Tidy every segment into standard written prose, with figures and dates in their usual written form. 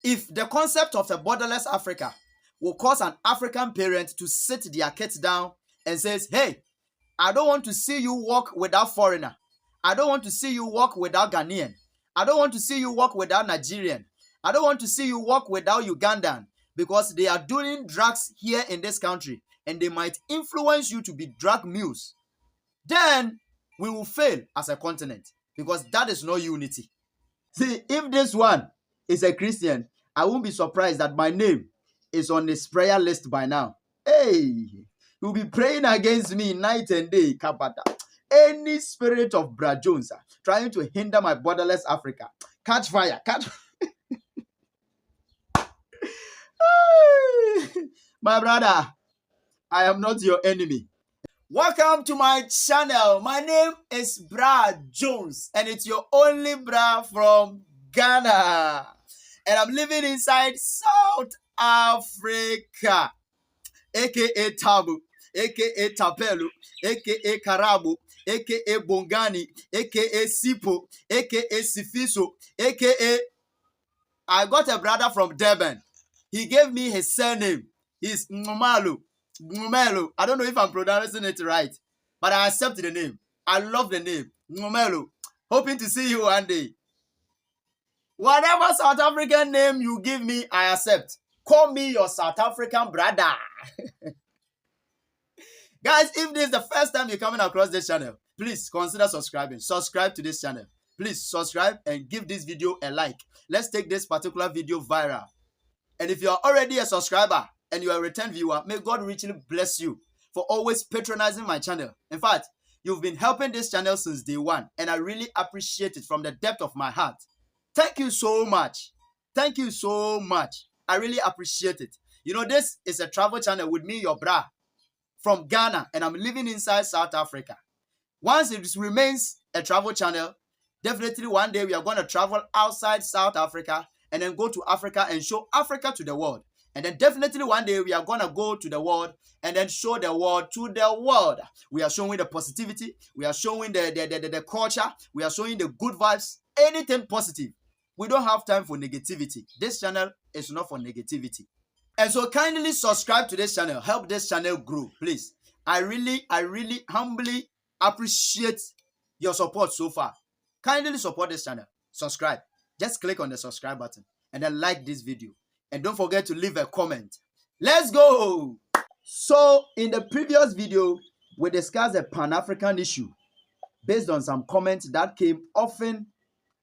If the concept of a borderless Africa will cause an African parent to sit their kids down and says, hey, I don't want to see you walk without foreigner. I don't want to see you walk without Ghanaian. I don't want to see you walk without Nigerian. I don't want to see you walk without Ugandan, because they are doing drugs here in this country and they might influence you to be drug mules. Then we will fail as a continent, because that is not unity. See, if this one is a Christian, I won't be surprised that my name is on his prayer list by now. Hey, you'll be praying against me night and day, Kapata. Any spirit of Brad Jones trying to hinder my borderless Africa, catch fire, catch fire. My brother, I am not your enemy. Welcome to my channel. My name is Brad Jones, and it's your only bra from Ghana. And I'm living inside South Africa, aka Tabu, aka Tapelu, aka Karabu, aka Bongani, aka Sipo, aka Sifiso, aka I got a brother from Durban. He gave me his surname. He's Ngumalo. Ngumelo. I don't know if I'm pronouncing it right, but I accept the name. I love the name. Ngumelo. Hoping to see you one day. Whatever South African name you give me, I accept. Call me your South African brother. Guys, if this is the first time you're coming across this channel, please consider subscribing. Subscribe to this channel. Please subscribe and give this video a like. Let's take this particular video viral. And if you are already a subscriber and you are a return viewer, may God richly bless you for always patronizing my channel. In fact, you've been helping this channel since day one, and I really appreciate it from the depth of my heart. Thank you so much. Thank you so much. I really appreciate it. You know, this is a travel channel with me, your bra, from Ghana, and I'm living inside South Africa. Once it remains a travel channel, definitely one day we are going to travel outside South Africa and then go to Africa and show Africa to the world. And then definitely one day we are going to go to the world and then show the world to the world. We are showing the positivity. We are showing the culture. We are showing the good vibes. Anything positive. We don't have time for negativity. This channel is not for negativity. And so kindly subscribe to this channel. Help this channel grow, please. I really humbly appreciate your support so far. Kindly support this channel. Subscribe. Just click on the subscribe button and then like this video. And don't forget to leave a comment. Let's go! So, in the previous video, we discussed a Pan-African issue based on some comments that came often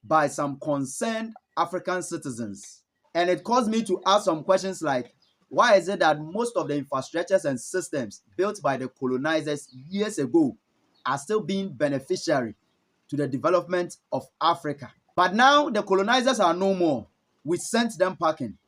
by some concerned African citizens. And it caused me to ask some questions like, why is it that most of the infrastructures and systems built by the colonizers years ago are still being beneficiary to the development of Africa? But now the colonizers are no more. We sent them packing.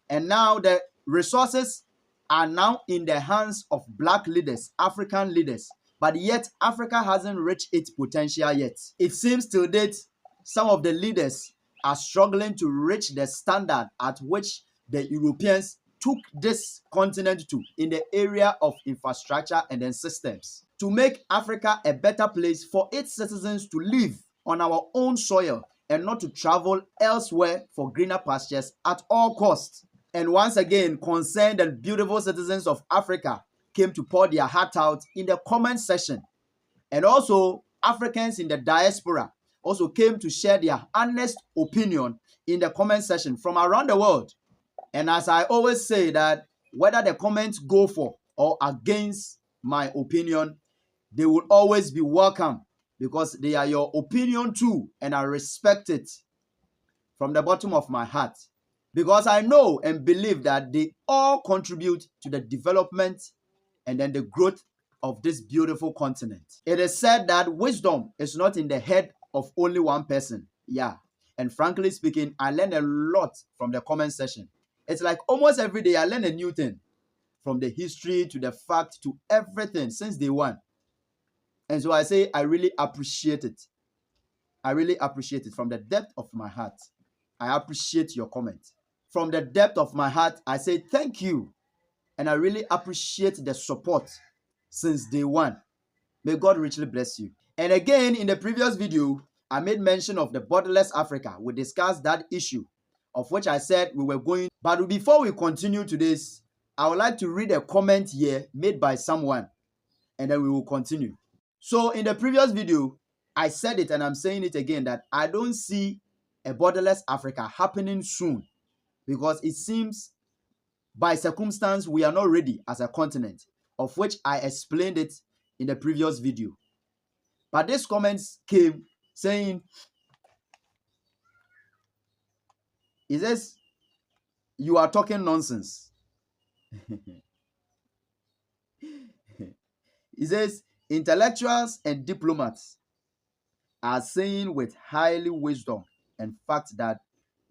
And now the resources are now in the hands of black leaders, African leaders. But yet Africa hasn't reached its potential yet. It seems to date some of the leaders are struggling to reach the standard at which the Europeans took this continent to in the area of infrastructure and then systems to make Africa a better place for its citizens to live on our own soil and not to travel elsewhere for greener pastures at all costs. And once again, concerned and beautiful citizens of Africa came to pour their heart out in the comment section. And also, Africans in the diaspora also came to share their honest opinion in the comment section from around the world. And as I always say, that whether the comments go for or against my opinion, they will always be welcome, because they are your opinion too, and I respect it from the bottom of my heart, because I know and believe that they all contribute to the development and then the growth of this beautiful continent. It is said that wisdom is not in the head of only one person. Yeah. And frankly speaking, I learned a lot from the comment section. It's like almost every day I learn a new thing, from the history to the fact to everything since day one. And so I say I really appreciate it. I really appreciate it from the depth of my heart. I appreciate your comment. From the depth of my heart, I say thank you. And I really appreciate the support since day one. May God richly bless you. And again, in the previous video, I made mention of the borderless Africa. We discussed that issue of which I said we were going. But before we continue to this, I would like to read a comment here made by someone, and then we will continue. So in the previous video, I said it and I'm saying it again that I don't see a borderless Africa happening soon, because it seems by circumstance we are not ready as a continent, of which I explained it in the previous video. But these comments came saying, "Is this, you are talking nonsense." He says, "Intellectuals and diplomats are saying with highly wisdom and fact that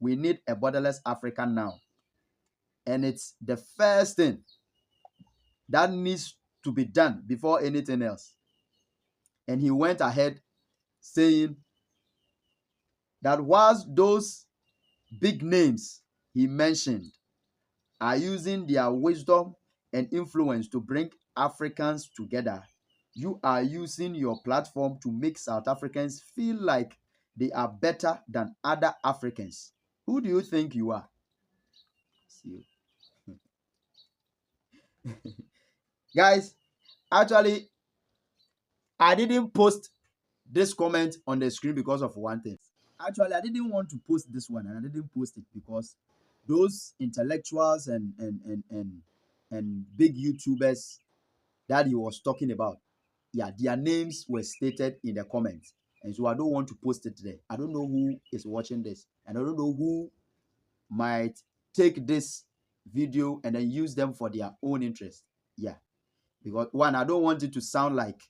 we need a borderless Africa now. And it's the first thing that needs to be done before anything else." And he went ahead saying that whilst those big names he mentioned are using their wisdom and influence to bring Africans together, you are using your platform to make South Africans feel like they are better than other Africans. Who do you think you are? See you. Guys, actually, I didn't post this comment on the screen because of one thing. Actually, I didn't want to post this one, and I didn't post it because those intellectuals and big YouTubers that he was talking about, yeah, their names were stated in the comments. And so I don't want to post it there. I don't know who is watching this, and I don't know who might take this video and then use them for their own interest. Yeah, because one, I don't want it to sound like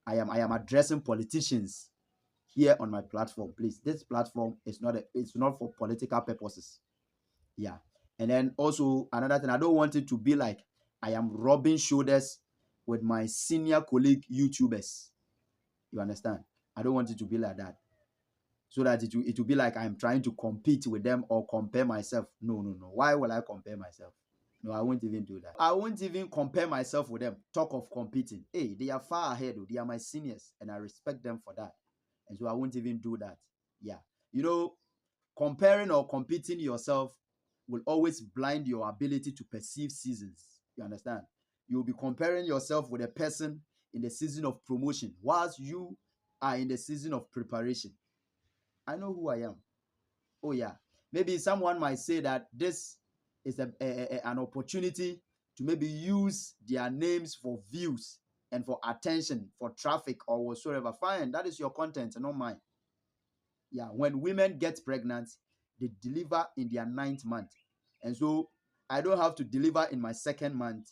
I am addressing politicians here on my platform. Please, this platform is it's not for political purposes. Yeah. And then also another thing, I don't want it to be like I am rubbing shoulders with my senior colleague YouTubers. You understand? I don't want it to be like that, so that it will be like I'm trying to compete with them or compare myself. No. Why will I compare myself? No, I won't even do that. I won't even compare myself with them. Talk of competing. Hey, they are far ahead. They are my seniors, and I respect them for that. And so I won't even do that. Yeah. You know, comparing or competing yourself will always blind your ability to perceive seasons. You understand? You'll be comparing yourself with a person in the season of promotion, whilst you are in the season of preparation. I know who I am. Oh yeah. Maybe someone might say that this is an opportunity to maybe use their names for views and for attention, for traffic or whatsoever. Fine, that is your content and not mine. Yeah, when women get pregnant, they deliver in their 9th month. And so I don't have to deliver in my 2nd month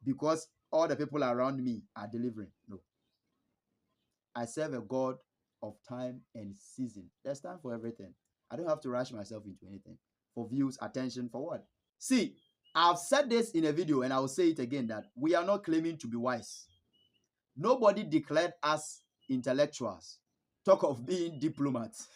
because all the people around me are delivering. No. I serve a God of time and season. There's time for everything. I don't have to rush myself into anything. For views, attention, for what? See, I've said this in a video and I will say it again that we are not claiming to be wise. Nobody declared us intellectuals. Talk of being diplomats.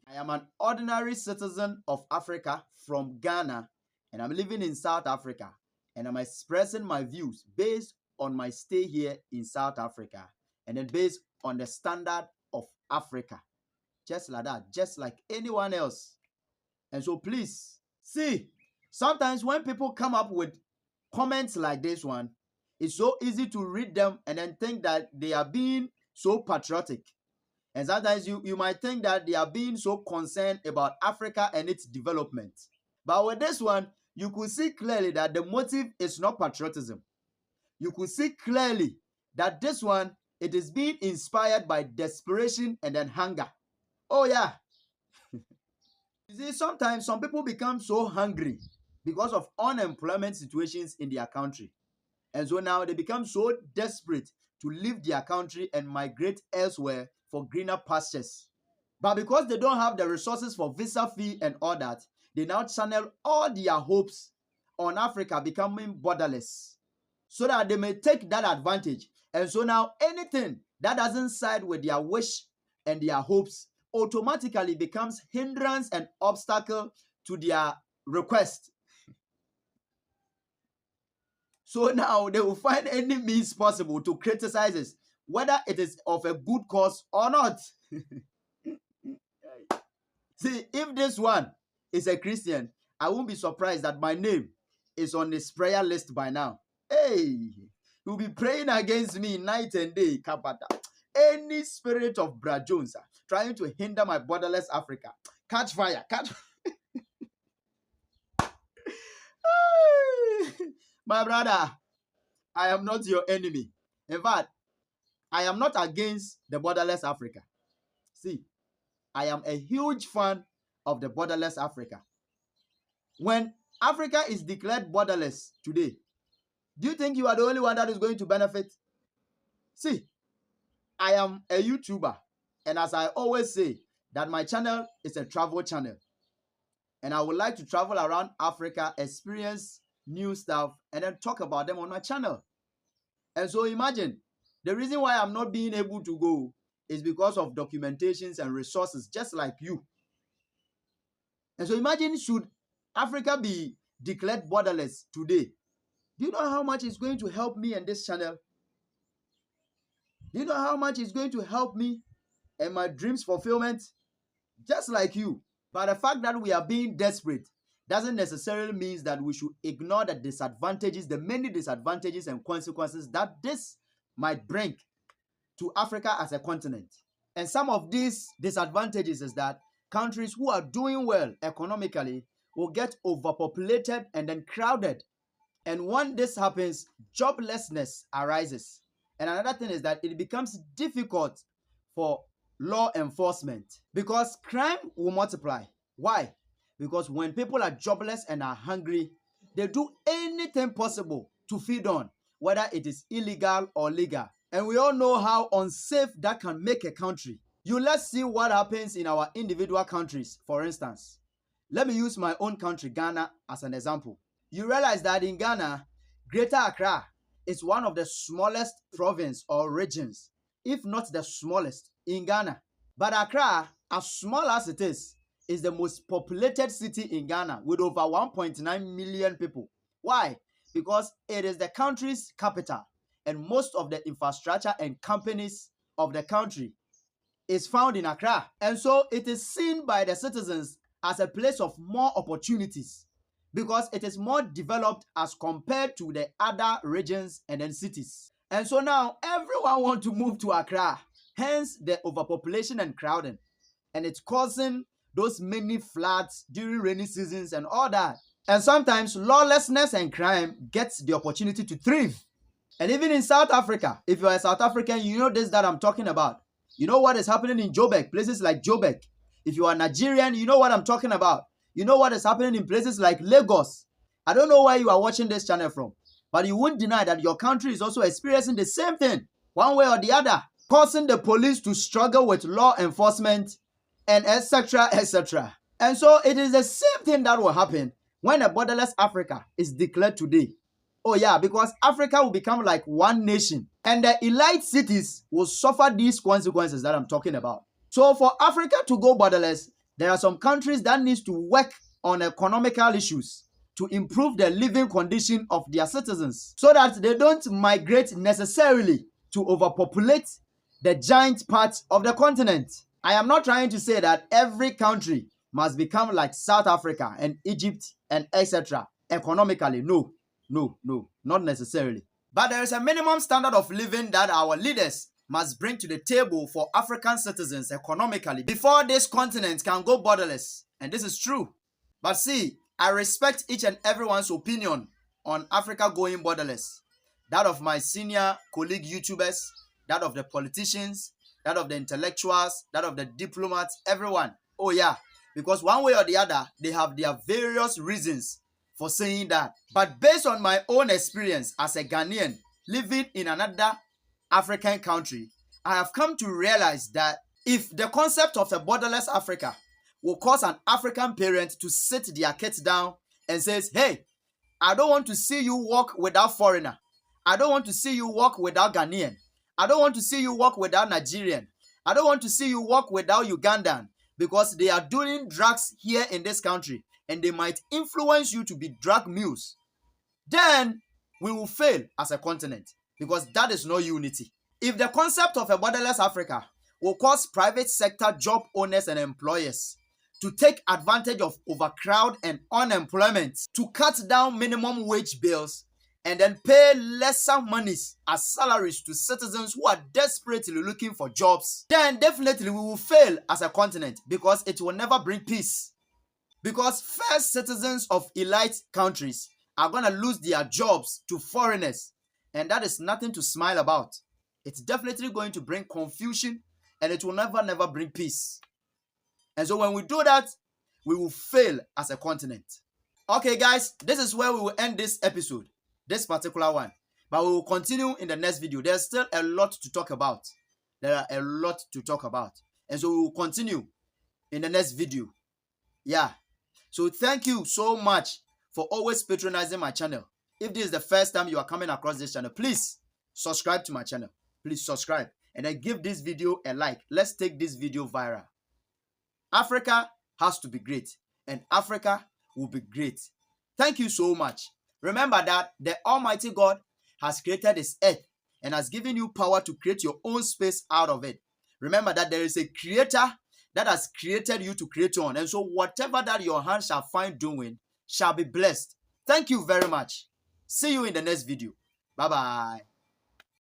I am an ordinary citizen of Africa from Ghana, and I'm living in South Africa, and I'm expressing my views based on my stay here in South Africa, and then based on the standard of Africa. Just like that, just like anyone else. And so please, see, sometimes when people come up with comments like this one, it's so easy to read them and then think that they are being so patriotic. And sometimes you might think that they are being so concerned about Africa and its development. But with this one, you could see clearly that the motive is not patriotism. You could see clearly that this one, it is being inspired by desperation and then hunger. Oh yeah. You see, sometimes some people become so hungry because of unemployment situations in their country. And so now they become so desperate to leave their country and migrate elsewhere for greener pastures. But because they don't have the resources for visa fee and all that, they now channel all their hopes on Africa becoming borderless so that they may take that advantage. And so now anything that doesn't side with their wish and their hopes automatically becomes hindrance and obstacle to their request. So now they will find any means possible to criticize us, whether it is of a good cause or not. See, if this one is a Christian, I won't be surprised that my name is on his prayer list by now. Hey, he'll be praying against me night and day, Kapata. Any spirit of Brad Jones trying to hinder my borderless Africa, catch fire, catch. My brother, I am not your enemy. In fact, I am not against the borderless Africa. See, I am a huge fan of the borderless Africa. When Africa is declared borderless today, do you think you are the only one that is going to benefit? See, I am a YouTuber, and as I always say, that my channel is a travel channel. And I would like to travel around Africa, experience new stuff, and then talk about them on my channel. And so imagine, the reason why I'm not being able to go is because of documentations and resources, just like you. And so imagine, should Africa be declared borderless today, do you know how much it's going to help me and this channel? Do you know how much it's going to help me and my dreams fulfillment? Just like you. But the fact that we are being desperate doesn't necessarily mean that we should ignore the disadvantages, the many disadvantages and consequences that this might bring to Africa as a continent. And some of these disadvantages is that countries who are doing well economically will get overpopulated and then crowded. And when this happens, joblessness arises. And another thing is that it becomes difficult for law enforcement because crime will multiply. Why? Because when people are jobless and are hungry, they do anything possible to feed on, whether it is illegal or legal. And we all know how unsafe that can make a country. Let's see what happens in our individual countries. For instance, let me use my own country, Ghana, as an example. You realize that in Ghana, Greater Accra is one of the smallest provinces or regions, if not the smallest, in Ghana. But Accra, as small as it is the most populated city in Ghana with over 1.9 million people. Why? Because it is the country's capital, and most of the infrastructure and companies of the country is found in Accra. And so it is seen by the citizens as a place of more opportunities because it is more developed as compared to the other regions and then cities. And so now everyone wants to move to Accra, hence the overpopulation and crowding. And it's causing those many floods during rainy seasons and all that. And sometimes lawlessness and crime gets the opportunity to thrive. And even in South Africa, if you are a South African, you know this that I'm talking about. You know what is happening in Joburg, places like Joburg. If you are Nigerian, you know what I'm talking about. You know what is happening in places like Lagos. I don't know where you are watching this channel from, but you won't deny that your country is also experiencing the same thing, one way or the other, causing the police to struggle with law enforcement and etc., etc. And so it is the same thing that will happen when a borderless Africa is declared today. Oh yeah, because Africa will become like one nation and the elite cities will suffer these consequences that I'm talking about. So for Africa to go borderless, there are some countries that need to work on economical issues to improve the living condition of their citizens so that they don't migrate necessarily to overpopulate the giant parts of the continent. I am not trying to say that every country must become like South Africa and Egypt and etc. economically. No, not necessarily. But there is a minimum standard of living that our leaders must bring to the table for African citizens economically before this continent can go borderless. And this is true. But see, I respect each and everyone's opinion on Africa going borderless. That of my senior colleague YouTubers, that of the politicians, that of the intellectuals, that of the diplomats, everyone. Oh yeah, because one way or the other, they have their various reasons for saying that. But based on my own experience as a Ghanaian living in another African country, I have come to realize that if the concept of a borderless Africa will cause an African parent to sit their kids down and says, hey, I don't want to see you walk without foreigner. I don't want to see you walk without Ghanaian. I don't want to see you walk without Nigerian. I don't want to see you walk without Ugandan because they are doing drugs here in this country and they might influence you to be drug mules. Then we will fail as a continent because that is no unity. If the concept of a borderless Africa will cause private sector job owners and employers to take advantage of overcrowd and unemployment, to cut down minimum wage bills, and then pay lesser monies as salaries to citizens who are desperately looking for jobs, then definitely we will fail as a continent, because it will never bring peace. Because first citizens of elite countries are going to lose their jobs to foreigners, and that is nothing to smile about. It's definitely going to bring confusion, and it will never bring peace. And so when we do that, we will fail as a continent. Okay, guys, this is where we will end this episode, this particular one. But we will continue in the next video. There's still a lot to talk about. There are a lot to talk about. And so we will continue in the next video. Yeah. So thank you so much for always patronizing my channel. If this is the first time you are coming across this channel, please subscribe to my channel. Please subscribe. And then give this video a like. Let's take this video viral. Africa has to be great, and Africa will be great. Thank you so much. Remember that the Almighty God has created this earth and has given you power to create your own space out of it. Remember that there is a creator that has created you to create on. And so whatever that your hands shall find doing shall be blessed. Thank you very much. See you in the next video. Bye-bye.